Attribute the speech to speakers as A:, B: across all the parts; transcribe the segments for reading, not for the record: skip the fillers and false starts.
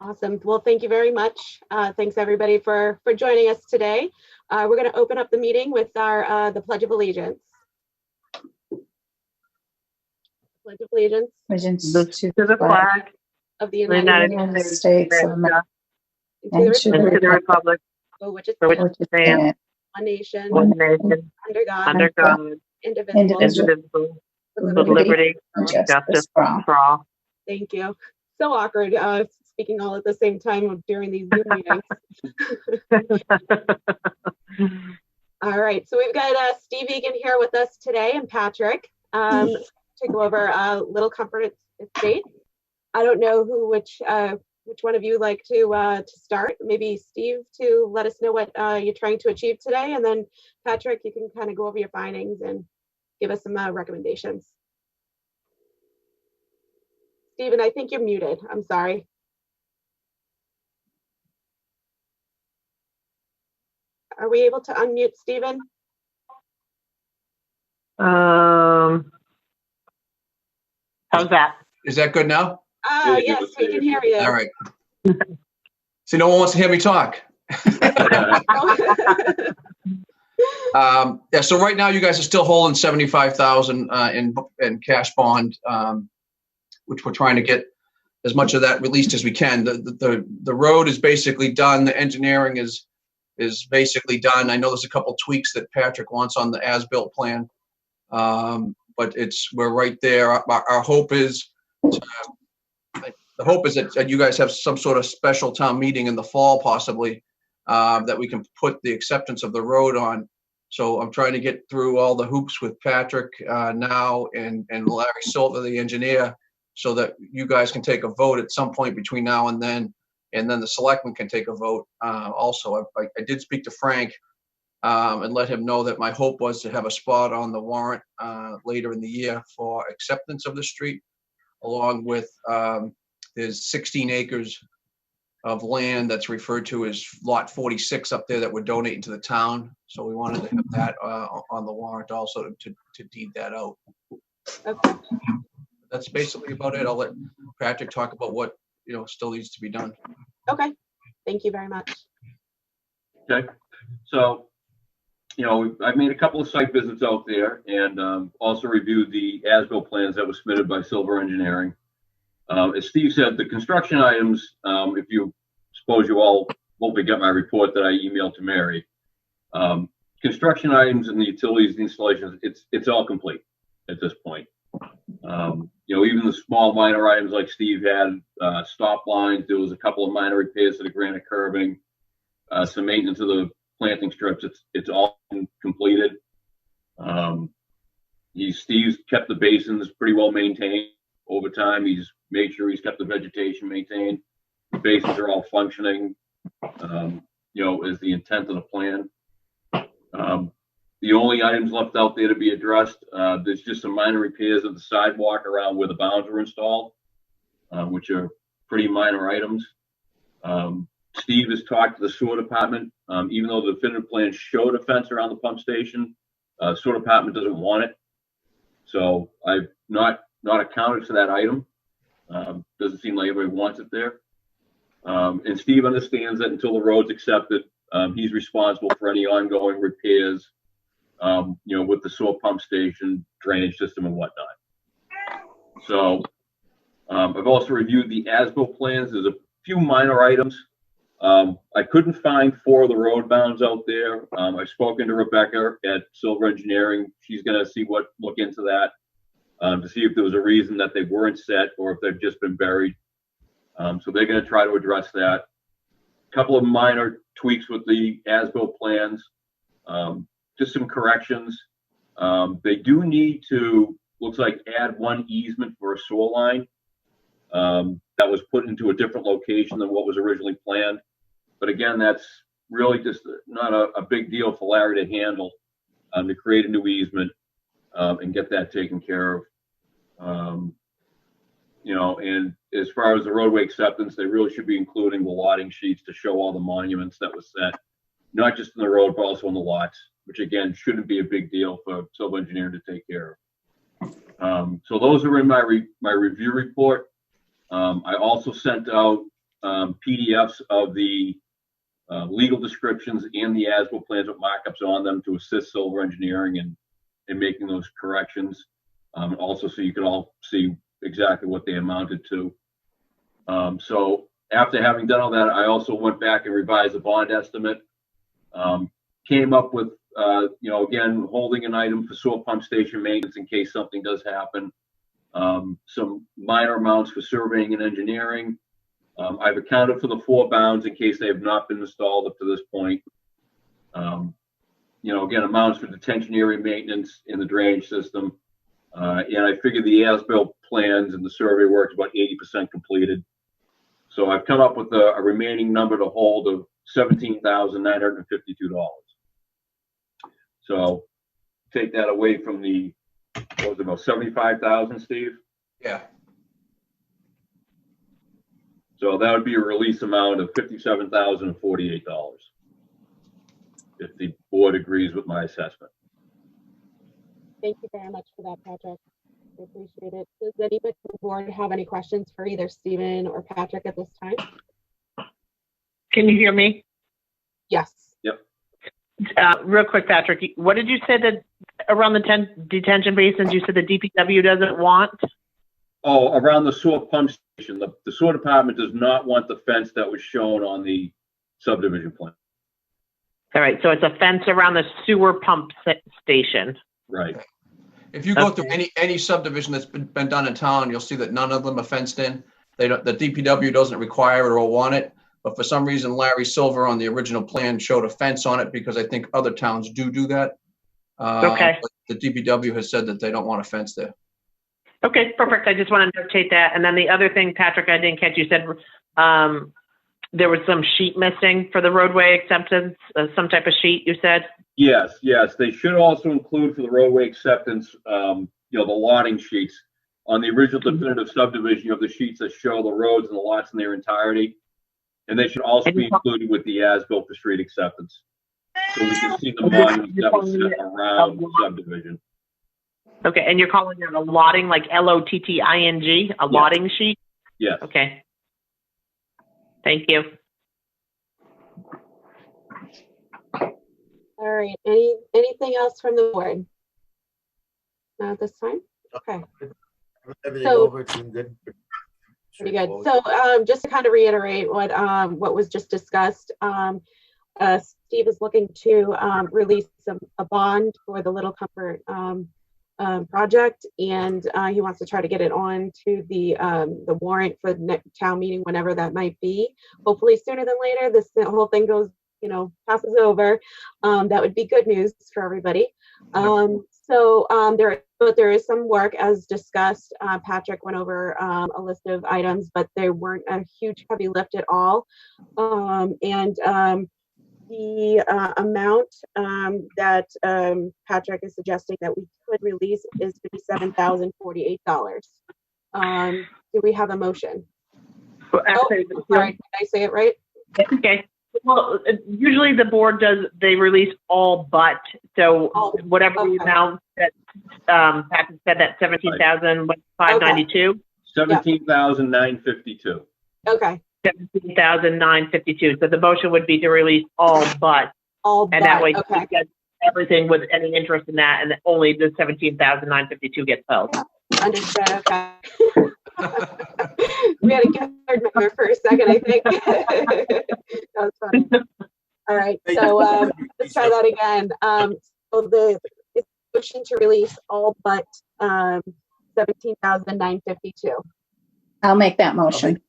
A: Awesome. Well, thank you very much. Thanks everybody for joining us today. We're going to open up the meeting with our the Pledge of Allegiance. Pledge of Allegiance.
B: Allegiance
C: to the flag
A: Of the
B: United States of America and to
C: and to the republic
A: for which it
C: for which
A: stands,
C: it stands,
A: one nation,
C: one nation,
A: under God, indivisible,
C: indivisible,
A: with
C: with liberty
B: and
C: and justice
B: for all.
C: for all.
A: Thank you. So awkward speaking all at the same time during these Zoom meetings. All right, so we've got Steve Egan here with us today and Patrick to go over Little Comfort Estate. I don't know which one of you like to start. Maybe Steve to let us know what you're trying to achieve today, and then Patrick, you can kind of go over your findings and give us some recommendations. Stephen, I think you're muted. I'm sorry. Are we able to unmute Stephen?
C: How's that?
D: Is that good now?
A: Yes, we can hear you.
D: All right. See, no one wants to hear me talk. Yeah, so right now you guys are still holding $75,000 in cash bond, which we're trying to get as much of that released as we can. The road is basically done. The engineering is basically done. I know there's a couple tweaks that Patrick wants on the as-built plan, but we're right there. Our hope is that you guys have some sort of special town meeting in the fall, possibly, that we can put the acceptance of the road on. So I'm trying to get through all the hoops with Patrick now and Larry Silver, the engineer, so that you guys can take a vote at some point between now and then the selectmen can take a vote. Also, I did speak to Frank and let him know that my hope was to have a spot on the warrant later in the year for acceptance of the street, along with there's 16 acres of land that's referred to as lot 46 up there that we're donating to the town. So we wanted to have that on the warrant also to deed that out.
A: Okay.
D: That's basically about it. I'll let Patrick talk about what still needs to be done.
A: Okay. Thank you very much.
E: Okay. So, I've made a couple of site visits out there and also reviewed the as-built plans that were submitted by Silver Engineering. As Steve said, the construction items, if you suppose you all hopefully got my report that I emailed to Mary, construction items and the utilities and installations, it's all complete at this point. Even the small minor items like Steve had, stop lines, there was a couple of minor repairs to the granite curbing, some maintenance of the planting strips. It's all completed. Steve's kept the basins pretty well maintained over time. He's made sure he's kept the vegetation maintained. The basins are all functioning, is the intent of the plan. The only items left out there to be addressed, there's just some minor repairs of the sidewalk around where the bounds were installed, which are pretty minor items. Steve has talked to the sewer department. Even though the definitive plan showed a fence around the pump station, sewer department doesn't want it. So I've not accounted for that item. Doesn't seem like everybody wants it there. And Steve understands that until the road's accepted, he's responsible for any ongoing repairs, with the sewer pump station, drainage system and whatnot. So I've also reviewed the as-built plans. There's a few minor items. I couldn't find 4 of the road bounds out there. I've spoken to Rebecca at Silver Engineering. She's going to look into that to see if there was a reason that they weren't set or if they've just been buried. So they're going to try to address that. A couple of minor tweaks with the as-built plans, just some corrections. They do need to, looks like, add one easement for a sewer line that was put into a different location than what was originally planned. But again, that's really just not a big deal for Larry to handle, to create a new easement and get that taken care of. And as far as the roadway acceptance, they really should be including the lotting sheets to show all the monuments that was set, not just in the road, but also in the lots, which again, shouldn't be a big deal for Silver Engineering to take care of. So those are in my review report. I also sent out PDFs of the legal descriptions and the as-built plans with markups on them to assist Silver Engineering in making those corrections. Also, so you can all see exactly what they amounted to. So after having done all that, I also went back and revised the bond estimate. Came up with, again, holding an item for sewer pump station maintenance in case something does happen. Some minor amounts for surveying and engineering. I've accounted for the 4 bounds in case they have not been installed up to this point. Again, amounts for detention area maintenance in the drainage system. And I figured the as-built plans and the survey work is about 80% completed. So I've come up with a remaining number to hold of $17,952. So take that away from the, what was it, about 75,000, Steve?
D: Yeah.
E: So that would be a release amount of $57,048 if the board agrees with my assessment.
A: Thank you very much for that, Patrick. I appreciate it. Does anybody on the board have any questions for either Stephen or Patrick at this time?
C: Can you hear me?
A: Yes.
E: Yep.
C: Real quick, Patrick, what did you say that around the detention basins, you said the DPW doesn't want?
E: Oh, around the sewer pump station, the sewer department does not want the fence that was shown on the subdivision plan.
C: All right, so it's a fence around the sewer pump station.
E: Right.
D: If you go through any subdivision that's been done in town, you'll see that none of them are fenced in. The DPW doesn't require it or want it, but for some reason, Larry Silver on the original plan showed a fence on it because I think other towns do that.
C: Okay.
D: But the DPW has said that they don't want a fence there.
C: Okay, perfect. I just want to notate that. And then the other thing, Patrick, I didn't catch, you said there was some sheet missing for the roadway acceptance, some type of sheet, you said?
E: Yes. They should also include for the roadway acceptance, the lotting sheets. On the original definitive subdivision, you have the sheets that show the roads and the lots in their entirety. And they should also be included with the as-built for street acceptance. So we can see the monuments that were set around the subdivision.
C: Okay, and you're calling it a lotting, like LOTTING, a lotting sheet?
E: Yes.
C: Okay. Thank you.
A: All right. Anything else from the board? Not at this time? Okay.
F: Everything
A: So-
F: over, it's been good.
A: Pretty good. So just to kind of reiterate what was just discussed, Steve is looking to release a bond for the Little Comfort project, and he wants to try to get it on to the warrant for the next town meeting, whenever that might be. Hopefully sooner than later. The whole thing goes, passes over. That would be good news for everybody. There is some work as discussed. Patrick went over a list of items, but they weren't a huge heavy lift at all. The amount that Patrick is suggesting that we could release is $57,048. Do we have a motion?
C: Well, actually,
A: Sorry, did I say it right?
C: okay. Well, usually the board they release all but, so whatever the amount that Patrick said, that 17,592.
E: 17,952.
A: Okay.
C: 17,952. So the motion would be to release all but,
A: All
C: and that way
A: okay.
C: you get everything with any interest in that, and only the 17,952 gets held.
A: Understood. Okay. We had a board member for a second, I think. That was funny. All right. So let's try that again. So it's motion to release all but 17,952.
B: I'll make that motion.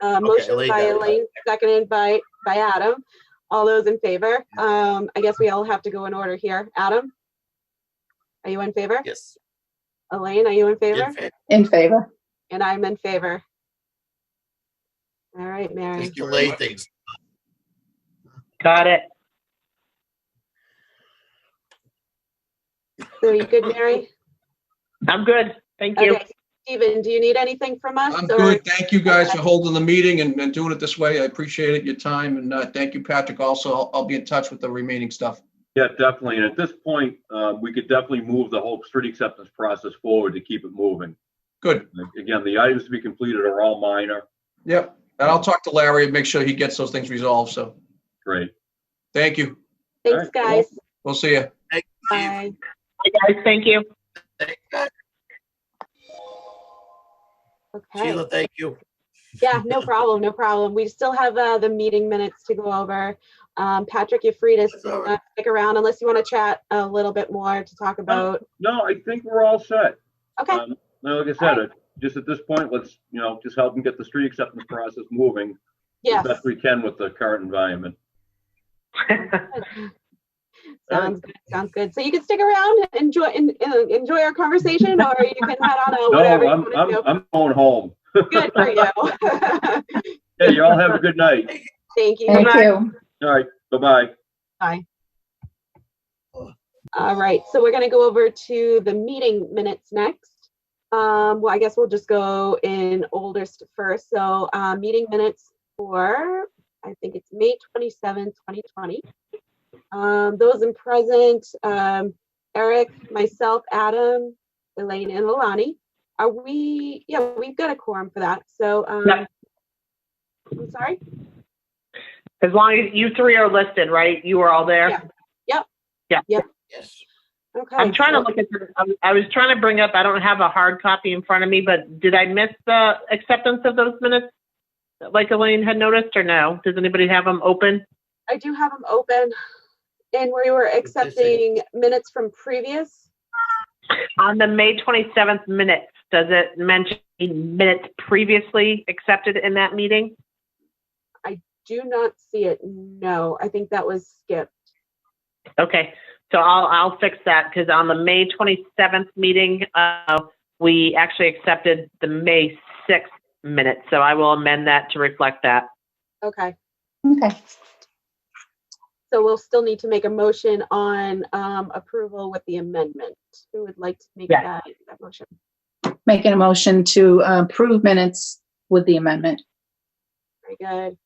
A: Motion
F: Elaine
A: by
F: got it.
A: Elaine, seconded by Adam. All those in favor? I guess we all have to go in order here. Adam, are you in favor?
F: Yes.
A: Elaine, are you in favor?
F: In favor.
B: In favor.
A: And I'm in favor. All right, Mary.
F: Thank you, Elaine. Thanks.
C: Got it.
A: So you good, Mary?
C: I'm good. Thank you.
A: Okay. Stephen, do you need anything from us?
D: I'm
A: or-
D: good. Thank you guys for holding the meeting and doing it this way. I appreciate it, your time. And thank you, Patrick. Also, I'll be in touch with the remaining stuff.
E: Yeah, definitely. And at this point, we could definitely move the whole street acceptance process forward to keep it moving.
D: Good.
E: Again, the items to be completed are all minor.
D: Yep. And I'll talk to Larry and make sure he gets those things resolved. So
E: Great.
D: thank you.
A: Thanks,
E: All right,
A: guys.
D: We'll see you.
F: Thank you.
A: Bye.
C: Hey, guys, thank you.
F: Thank you.
A: Okay.
F: Sheila, thank you.
A: Yeah, no problem, no problem. We still have the meeting minutes to go over. Patrick, you're free to
F: That's all right.
A: stick around unless you want to chat a little bit more to talk about.
E: No, I think we're all set.
A: Okay.
E: Like I said, just at this point, let's, just help them get the street acceptance process moving
A: Yes.
E: as best we can with the current environment.
A: Sounds good. Sounds good. So you can stick around and enjoy our conversation, or you can head on out. Whatever.
E: No, I'm going home.
A: Good for you.
E: Hey, you all have a good night.
A: Thank you.
B: Thank
A: Bye.
B: you.
E: All right. Bye-bye.
A: Bye. All right. So we're going to go over to the meeting minutes next. Well, I guess we'll just go in oldest first. So meeting minutes for, I think it's May 27th, 2020. Those in present, Eric, myself, Adam, Elaine, and Alani. Are we? Yeah, we've got a quorum for that. So,
C: Yep.
A: I'm sorry.
C: As long as you three are listed, right? You were all there?
A: Yeah. Yep.
C: Yeah.
A: Yep.
F: Yes.
A: Okay.
C: I'm trying to
A: so-
C: look at I was trying to bring up, I don't have a hard copy in front of me, but did I miss the acceptance of those minutes? Like Elaine had noticed, or no? Does anybody have them open?
A: I do have them open, and we were accepting minutes from previous.
C: On the May 27th minutes, does it mention minutes previously accepted in that meeting?
A: Do not see it. No, I think that was skipped.
C: Okay, so I'll fix that, because on the May 27th meeting, we actually accepted the May 6th minutes. So I will amend that to reflect that.
A: Okay.
B: Okay.
A: So we'll still need to make a motion on approval with the amendment. Who would like to make that motion?
B: Making a motion to approve minutes with the amendment.
A: Very good.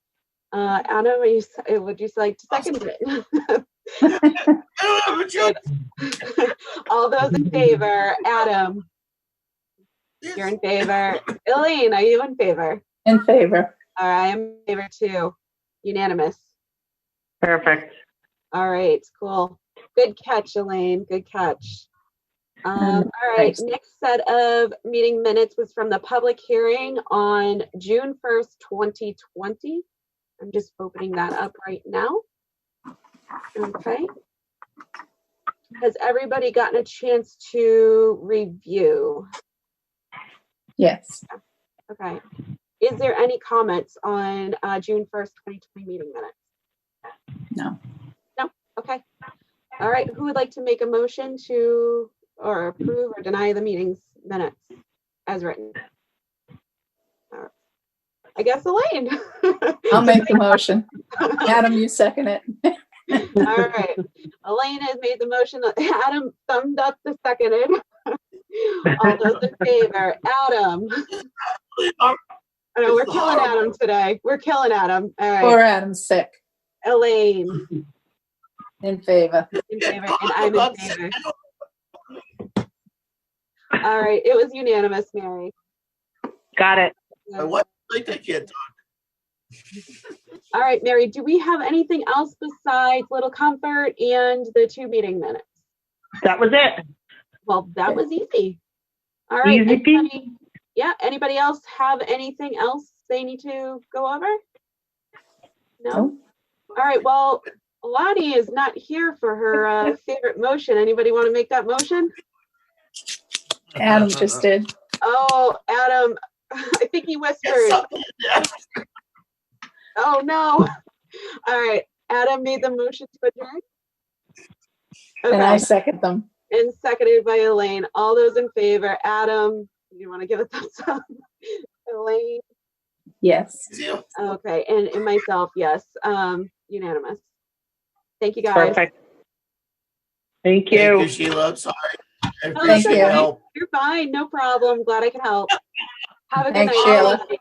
A: Anna, would you like to second it?
F: I don't have a choice.
A: All those in favor? Adam, you're in favor. Elaine, are you in favor?
B: In favor.
A: I am in favor too. Unanimous.
C: Perfect.
A: All right, cool. Good catch, Elaine. Good catch. All right,
B: thanks.
A: next set of meeting minutes was from the public hearing on June 1st, 2020. I'm just opening that up right now. Okay. Has everybody gotten a chance to review?
B: Yes.
A: Okay. Is there any comments on June 1st, 2020 meeting minutes?
B: No.
A: No? Okay. All right. Who would like to make a motion to or approve or deny the meeting's minutes as written? I guess Elaine.
B: I'll make the motion. Adam, you second it.
A: All right. Elaine has made the motion. Adam thumbed up the seconded. All those in favor. Adam. I know we're killing Adam today. We're killing Adam. All right.
B: Poor Adam's sick.
A: Elaine.
B: In favor.
A: In favor. And I'm in favor. All right. It was unanimous, Mary.
C: Got it.
F: What? I can't talk.
A: All right, Mary, do we have anything else besides Little Comfort and the 2 meeting minutes?
C: That was it.
A: Well, that was easy. All right.
C: Easy peasy.
A: Anybody else have anything else they need to go over? No?
B: Nope.
A: All right, well, Alani is not here for her favorite motion. Anybody want to make that motion?
B: Adam just did.
A: Oh, Adam, I think he whispered. Oh, no. All right, Adam made the motion to adjourn.
B: And I second them.
A: And seconded by Elaine. All those in favor. Adam, you want to give a thumbs up? Elaine?
B: Yes.
A: Okay, and myself, yes. Unanimous. Thank you, guys.
C: Perfect. Thank you.
F: Thank you, Sheila. I'm sorry. I
A: Oh,
F: appreciate
B: you.
F: your help.
A: You're fine. No problem. Glad I could help. Have a good
B: Thanks,
A: night.
B: Sheila.
A: everybody.